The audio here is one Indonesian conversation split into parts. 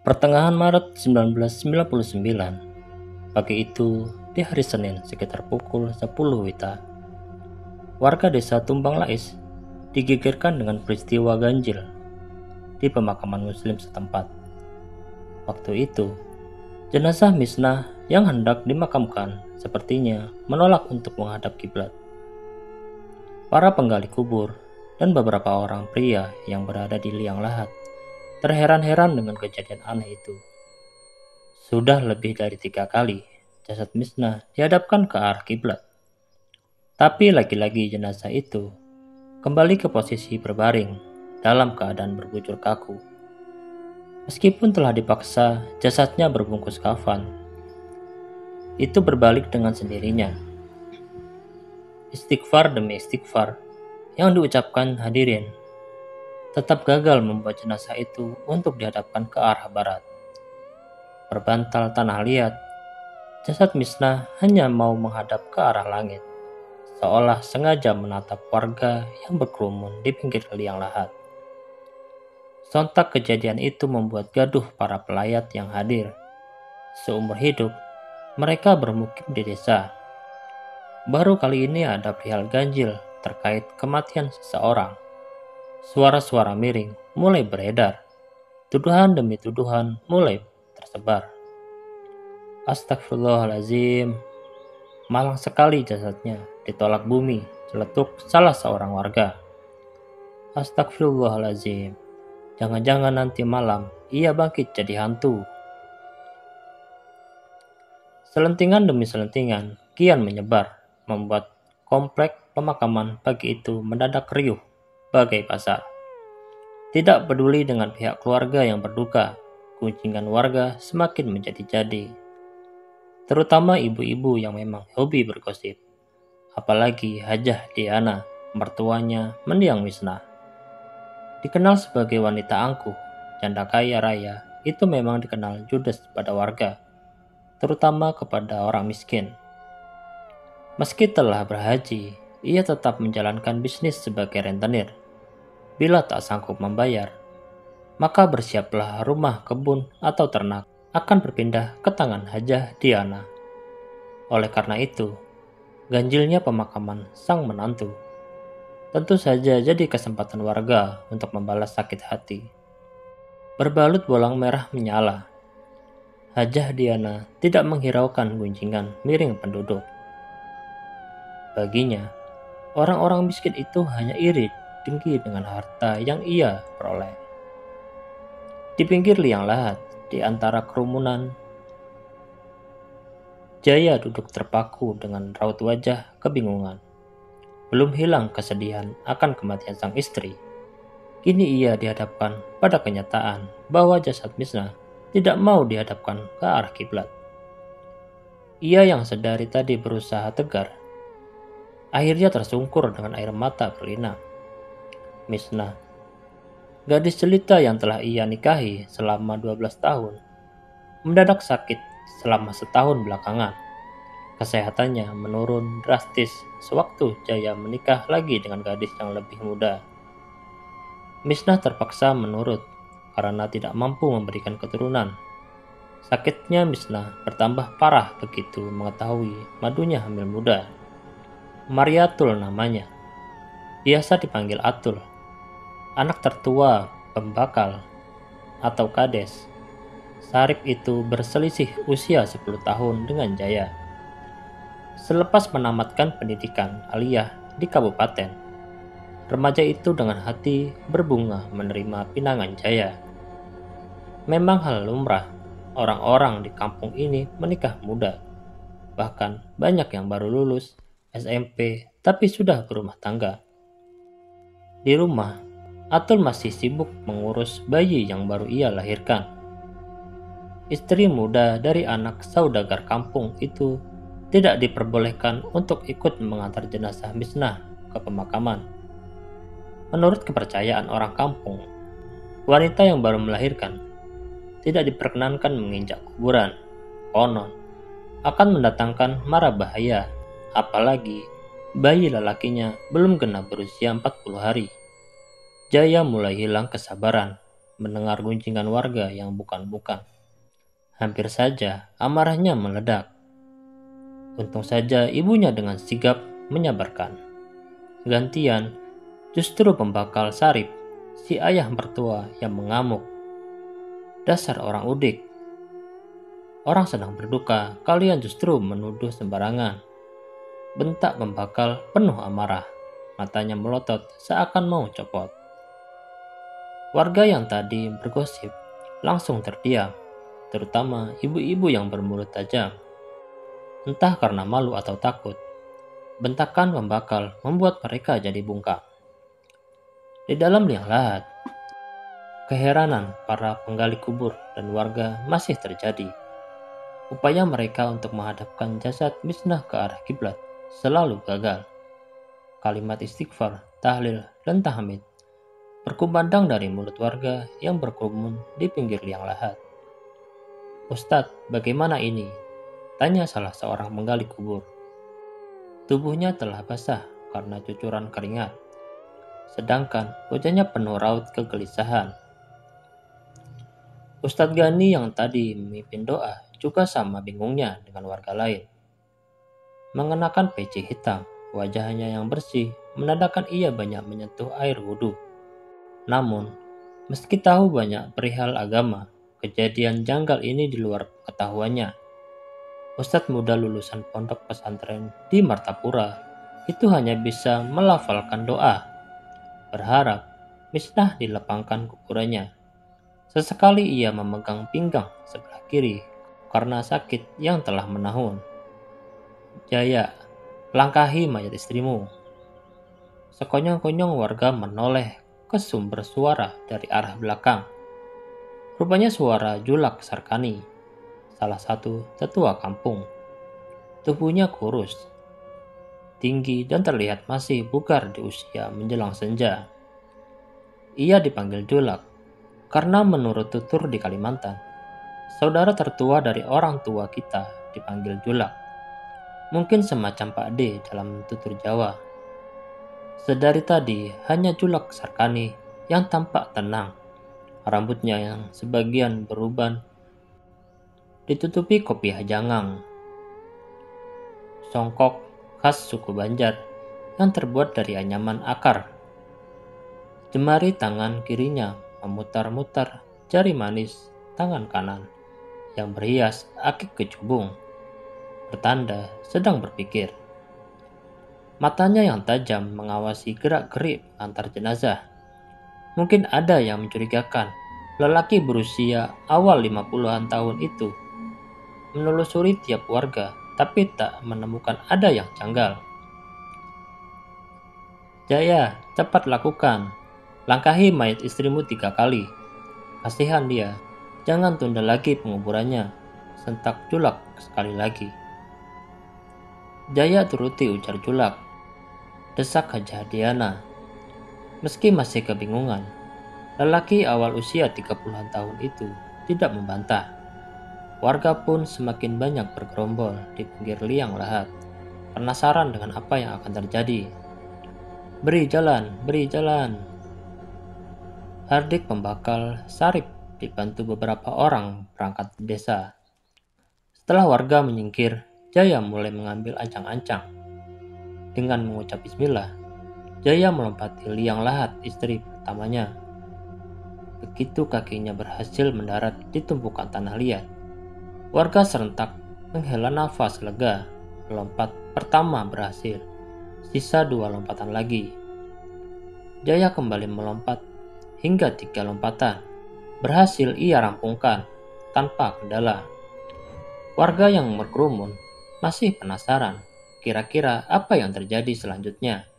Pertengahan Maret 1999, pagi itu di hari Senin sekitar pukul 10 WITA, warga desa Tumbang Lais digegerkan dengan peristiwa ganjil di pemakaman muslim setempat. Waktu itu, jenazah Misnah yang hendak dimakamkan sepertinya menolak untuk menghadap kiblat. Para penggali kubur dan beberapa orang pria yang berada di liang lahat terheran-heran dengan kejadian aneh itu. Sudah lebih dari 3 kali jasad Misnah dihadapkan ke arah kiblat. Tapi lagi-lagi jenazah itu kembali ke posisi berbaring dalam keadaan berbujur kaku. Meskipun telah dipaksa jasadnya berbungkus kafan, itu berbalik dengan sendirinya. Istighfar demi istighfar yang diucapkan hadirin tetap gagal membuat jenazah itu untuk dihadapkan ke arah barat. Berbantal tanah liat, jasad Misnah hanya mau menghadap ke arah langit, seolah sengaja menatap warga yang berkerumun di pinggir liang lahat. Sontak kejadian itu membuat gaduh para pelayat yang hadir. Seumur hidup, mereka bermukim di desa. Baru kali ini ada perihal ganjil terkait kematian seseorang. Suara-suara miring mulai beredar. Tuduhan demi tuduhan mulai tersebar. Astagfirullahaladzim, malang sekali jasadnya ditolak bumi, celetuk salah seorang warga. Astagfirullahaladzim, jangan-jangan nanti malam ia bangkit jadi hantu. Selentingan demi selentingan kian menyebar, membuat komplek pemakaman pagi itu mendadak riuh bagai pasar. Tidak peduli dengan pihak keluarga yang berduka, gunjingan warga semakin menjadi-jadi. Terutama ibu-ibu yang memang hobi bergosip. Apalagi Hajah Diana, mertuanya mendiang Misnah. Dikenal sebagai wanita angkuh, janda kaya raya, itu memang dikenal judes pada warga, terutama kepada orang miskin. Meski telah berhaji, ia tetap menjalankan bisnis sebagai rentenir. Bila tak sanggup membayar, maka bersiaplah rumah, kebun, atau ternak akan berpindah ke tangan Hajah Diana. Oleh karena itu, ganjilnya pemakaman sang menantu tentu saja jadi kesempatan warga untuk membalas sakit hati. Berbalut bolang merah menyala. Hajah Diana tidak menghiraukan gunjingan miring penduduk. Baginya, orang-orang miskin itu hanya iri dengki dengan harta yang ia peroleh. Di pinggir liang lahat, di antara kerumunan, Jaya duduk terpaku dengan raut wajah kebingungan. Belum hilang kesedihan akan kematian sang istri. Kini ia dihadapkan pada kenyataan bahwa jasad Misnah tidak mau dihadapkan ke arah kiblat. Ia yang sedari tadi berusaha tegar, akhirnya tersungkur dengan air mata berlinang. Misnah, gadis jelita yang telah ia nikahi selama 12 tahun, mendadak sakit selama setahun belakangan. Kesehatannya menurun drastis sewaktu Jaya menikah lagi dengan gadis yang lebih muda. Misnah terpaksa menurut karena tidak mampu memberikan keturunan. Sakitnya Misnah bertambah parah begitu mengetahui madunya hamil muda. Mariatul namanya, biasa dipanggil Atul, anak tertua pembakal atau kades. Sarip itu berselisih usia 10 tahun dengan Jaya. Selepas menamatkan pendidikan aliyah di kabupaten, remaja itu dengan hati berbunga menerima pinangan Jaya. Memang hal lumrah, orang-orang di kampung ini menikah muda. Bahkan banyak yang baru lulus SMP tapi sudah berumah tangga. Di rumah, Atul masih sibuk mengurus bayi yang baru ia lahirkan. Istri muda dari anak saudagar kampung itu tidak diperbolehkan untuk ikut mengantar jenazah Misnah ke pemakaman. Menurut kepercayaan orang kampung, wanita yang baru melahirkan tidak diperkenankan menginjak kuburan. Konon akan mendatangkan mara bahaya, apalagi bayi lelakinya belum genap berusia 40 hari. Jaya mulai hilang kesabaran. mendengar gunjingan warga yang bukan-bukan. Hampir saja amarahnya meledak. Untung saja ibunya dengan sigap menyabarkan. Gantian, justru pembakal Sarip, si ayah mertua yang mengamuk. Dasar orang udik. Orang sedang berduka, kalian justru menuduh sembarangan. Bentak pembakal penuh amarah. Matanya melotot seakan mau copot. Warga yang tadi bergosip langsung terdiam, terutama ibu-ibu yang bermulut tajam. Entah karena malu atau takut, bentakan pembakal membuat mereka jadi bungkam. Di dalam liang lahat, keheranan para penggali kubur dan warga masih terjadi. Upaya mereka untuk menghadapkan jasad Misnah ke arah kiblat selalu gagal. Kalimat istighfar, tahlil, dan tahmid berkumandang dari mulut warga yang berkerumun di pinggir liang lahat. "Ustadz, bagaimana ini?" tanya salah seorang penggali kubur. Tubuhnya telah basah karena cucuran keringat, sedangkan wajahnya penuh raut kegelisahan. Ustadz Gani yang tadi memimpin doa juga sama bingungnya dengan warga lain. Mengenakan peci hitam, wajahnya yang bersih menandakan ia banyak menyentuh air wudhu. Namun, meski tahu banyak perihal agama, kejadian janggal ini di luar pengetahuannya. Ustadz muda lulusan pondok pesantren di Martapura itu hanya bisa melafalkan doa, berharap Misnah dilepangkan kuburannya. Sesekali ia memegang pinggang sebelah kiri karena sakit yang telah menahun. "Jaya, langkahi mayat istrimu." Sekonyong-konyong warga menoleh ke sumber suara dari arah belakang. Rupanya suara Julak Sarkani, salah satu tetua kampung. Tubuhnya kurus, tinggi dan terlihat masih bugar di usia menjelang senja. Ia dipanggil Julak karena menurut tutur di Kalimantan, saudara tertua dari orang tua kita dipanggil Julak. Mungkin semacam Pak D dalam tutur Jawa. Sedari tadi hanya Julak Sarkani yang tampak tenang. Rambutnya yang sebagian beruban ditutupi kopiah jangang, songkok khas suku Banjar yang terbuat dari anyaman akar. Jemari tangan kirinya memutar-mutar jari manis tangan kanan yang berhias akik kecubung, bertanda sedang berpikir. Matanya yang tajam mengawasi gerak-gerik antar jenazah. Mungkin ada yang mencurigakan. Lelaki berusia awal 50-an tahun itu menelusuri tiap warga, tapi tak menemukan ada yang janggal. "Jaya, cepat lakukan. Langkahi mayat istrimu 3 kali. Kasihan dia. Jangan tunda lagi penguburannya," sentak Julak sekali lagi. "Jaya turuti," ujar Julak. Desak Hajah Diana. Meski masih kebingungan, lelaki awal usia 30-an tahun itu tidak membantah. Warga pun semakin banyak bergerombol di pinggir liang lahat, penasaran dengan apa yang akan terjadi. Beri jalan!" Hardik pembakal Sarip dibantu beberapa orang perangkat desa. Setelah warga menyingkir, Jaya mulai mengambil ancang-ancang. Dengan mengucap bismillah, Jaya melompati liang lahat istri pertamanya. Begitu kakinya berhasil mendarat di tumpukan tanah liat, warga serentak menghela nafas lega. Lompat pertama berhasil, sisa 2 lompatan lagi. Jaya kembali melompat hingga 3 lompatan. Berhasil ia rampungkan tanpa kendala. Warga yang berkerumun masih penasaran kira-kira apa yang terjadi selanjutnya.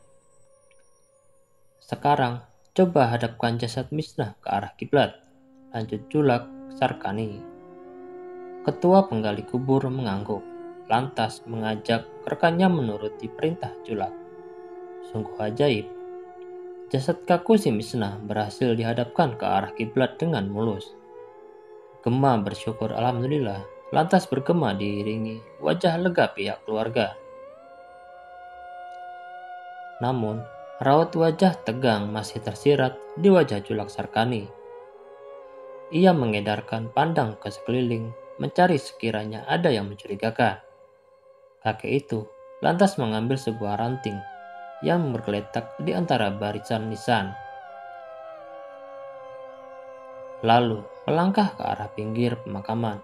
"Sekarang coba hadapkan jasad Misnah ke arah kiblat," lanjut Julak Sarkani. Ketua penggali kubur mengangguk, lantas mengajak rekannya menuruti perintah Julak. Sungguh ajaib. Jasad kaku si Misnah berhasil dihadapkan ke arah kiblat dengan mulus. Gema bersyukur alhamdulillah, lantas bergema diiringi wajah lega pihak keluarga. Namun, raut wajah tegang masih tersirat di wajah Julak Sarkani. Ia mengedarkan pandang ke sekeliling, mencari sekiranya ada yang mencurigakan. Kakek itu lantas mengambil sebuah ranting yang bergeletak di antara barisan nisan, lalu melangkah ke arah pinggir pemakaman.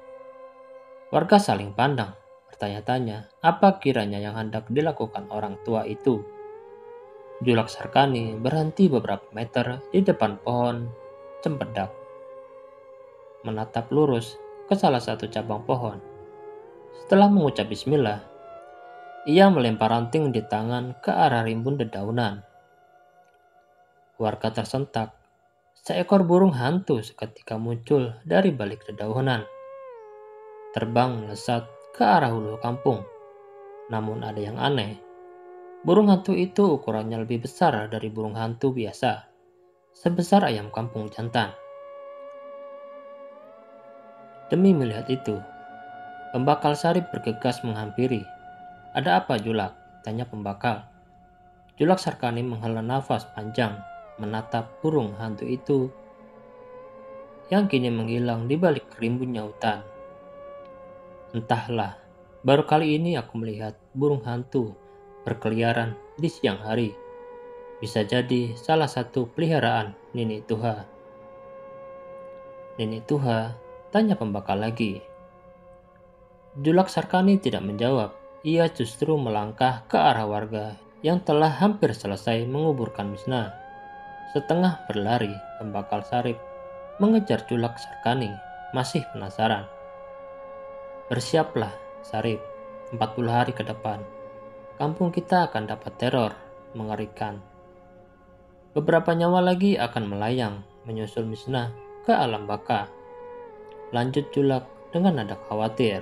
Warga saling pandang, bertanya-tanya apa kiranya yang hendak dilakukan orang tua itu. Julak Sarkani berhenti beberapa meter di depan pohon cempedak, menatap lurus ke salah satu cabang pohon. Setelah mengucap bismillah, ia melempar ranting di tangan ke arah rimbun dedaunan. Warga tersentak. Seekor burung hantu seketika muncul dari balik dedaunan, terbang melesat ke arah hulu kampung. Namun ada yang aneh. Burung hantu itu ukurannya lebih besar dari burung hantu biasa, sebesar ayam kampung jantan. Demi melihat itu, pembakal Sarip bergegas menghampiri. "Ada apa, Julak?" tanya pembakal. Julak Sarkani menghela nafas panjang, menatap burung hantu itu yang kini menghilang di balik rimbunnya hutan. "Entahlah, baru kali ini aku melihat burung hantu berkeliaran di siang hari. Bisa jadi salah satu peliharaan Nenek Tuha." "Nenek Tuha?" tanya pembakal lagi. Julak Sarkani tidak menjawab. Ia justru melangkah ke arah warga yang telah hampir selesai menguburkan Misna. Setengah berlari, pembakal Sarip mengejar Julak Sarkani, masih penasaran. "Bersiaplah, Sarip, 40 hari ke depan. Kampung kita akan dapat teror mengerikan. Beberapa nyawa lagi akan melayang menyusul Misna ke alam baka," lanjut Julak dengan nada khawatir.